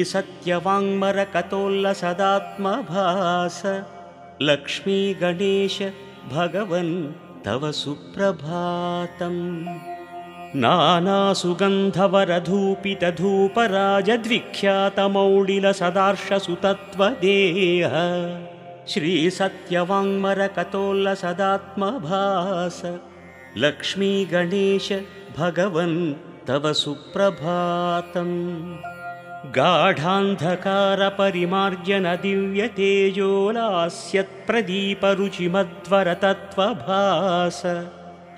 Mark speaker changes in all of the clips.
Speaker 1: सत्यवाङ्मरकतोल्लसदात्मभास लक्ष्मी गणेश भगवन् तव सुप्रभातम्। नानासुगन्धवरधूपितधूपराजद्विख्यातमौडिलसदार्शसुतत्वदेह श्रीसत्यवाङ्मरकतोल्लसदात्मभास लक्ष्मी गणेश भगवन् तव सुप्रभातम्। गाढान्धकारपरिमार्जन दिव्यतेजोलास्यत्प्रदीपरुचिमध्वरतत्त्वभास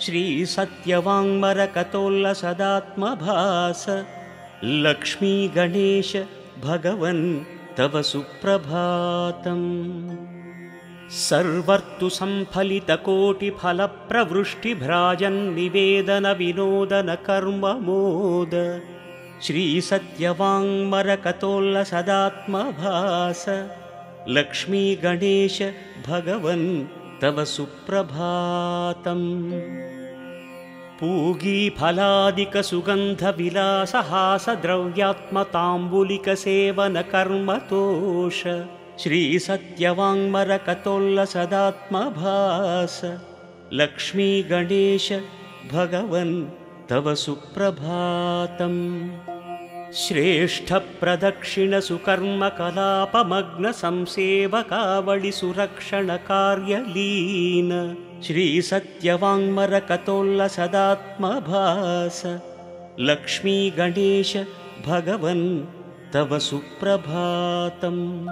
Speaker 1: श्रीसत्यवाङ्मरकतोल्लसदात्मभास लक्ष्मी गणेश भगवन् तव सुप्रभातम्। सर्वर्तु संफलितकोटिफलप्रवृष्टिभ्राजन्निवेदनविनोदनकर्ममोद श्रीसत्यवाङ्मरकतोल्लसदात्मभास लक्ष्मी गणेश भगवन् तव सुप्रभातम्। पूगीफलादिकसुगन्धविलासहासद्रव्यात्मताम्बुलिकसेवनकर्मतोष श्रीसत्यवाङ्मरकतोल्लसदात्मभास लक्ष्मी गणेश भगवन् तव सुप्रभातम्। श्रेष्ठप्रदक्षिणसुकर्मकलापमग्नसंसेवकावळिसुरक्षणकार्यलीन श्रीसत्यवाङ्मरकतोल्लसदात्मभास लक्ष्मी गणेश भगवन् तव सुप्रभातम्।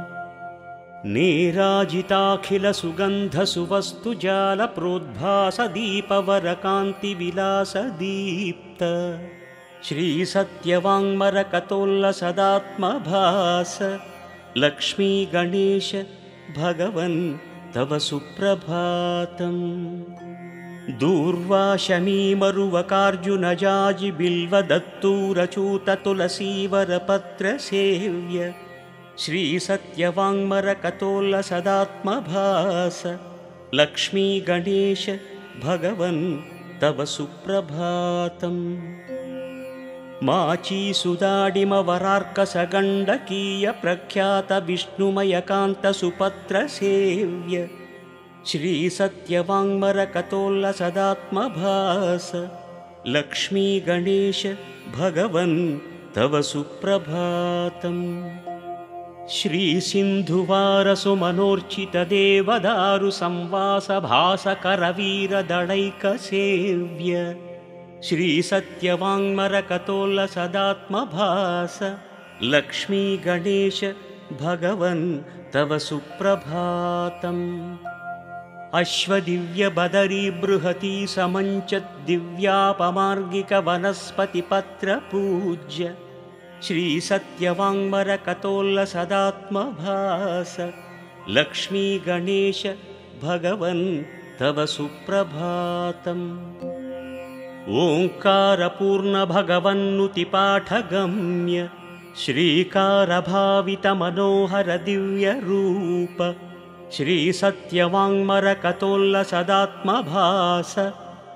Speaker 1: नीराजिताखिलसुगन्धसुवस्तुजालप्रोद्भासदीपवरकान्तिविलासदीप्त श्रीसत्यवाङ्मरकतोल्लसदात्मभास लक्ष्मी गणेश भगवन् तव सुप्रभातम्। दूर्वाशमीमरुवकार्जुनजाजिबिल्वदत्तूरचूततुलसीवरपत्रसेव्य श्रीसत्यवाङ्मरकतोल्लसदात्मभास लक्ष्मी गणेश भगवन् तव सुप्रभातम्। माचीसुदाडिमवरार्कसगण्डकीयप्रख्यातविष्णुमयकान्तसुपत्रसेव्य श्रीसत्यवाङ्मरकतोल्लसदात्मभास लक्ष्मी गणेश भगवन् तव सुप्रभातम्। श्रीसिन्धुवारसुमनोर्चितदेवदारुसंवासभासकरवीरदळैकसेव्य श्रीसत्यवाङ्मरकतोल्लसदात्मभास लक्ष्मी गणेश भगवन् तव सुप्रभातम्। अश्वदिव्यबदरीबृहती समञ्चद्दिव्यापमार्गिकवनस्पतिपत्रपूज्य श्रीसत्यवाङ्मरकतोल्लसदात्मभास लक्ष्मी गणेश भगवन् तव सुप्रभातम्। ओङ्कारपूर्णभगवन्नुतिपाठगम्य श्रीकारभावितमनोहरदिव्यरूप श्रीसत्यवाङ्मरकतोल्लसदात्मभास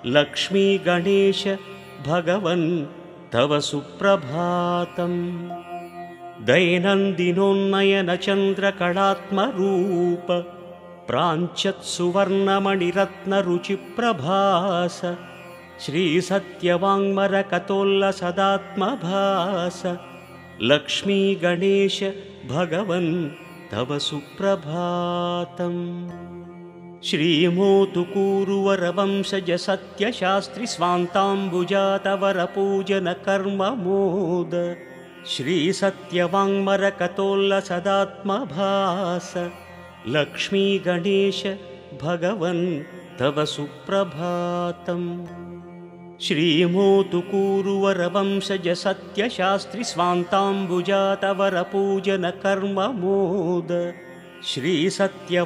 Speaker 1: लक्ष्मी गणेश भगवन् तव सुप्रभातम्। दैनन्दिनोन्नयनचन्द्रकलात्मरूप प्राञ्चत्सुवर्णमणिरत्नरुचिप्रभास श्रीसत्यवाङ्मरकतोल्लसदात्मभास लक्ष्मी गणेश भगवन् तव सुप्रभातम्। श्रीमोतुकूरुवरवंशज सत्यशास्त्रि स्वान्ताम्बुजातवरपूजनकर्ममोद श्रीसत्यवाङ्मरकतोल्लसदात्मभास लक्ष्मी गणेश भगवन् तव सुप्रभातम्। श्रीमोतुकूरुवरवंशज सत्यशास्त्रि स्वान्ताम्बुजातवरपूजनकर्ममोद श्रीसत्यवा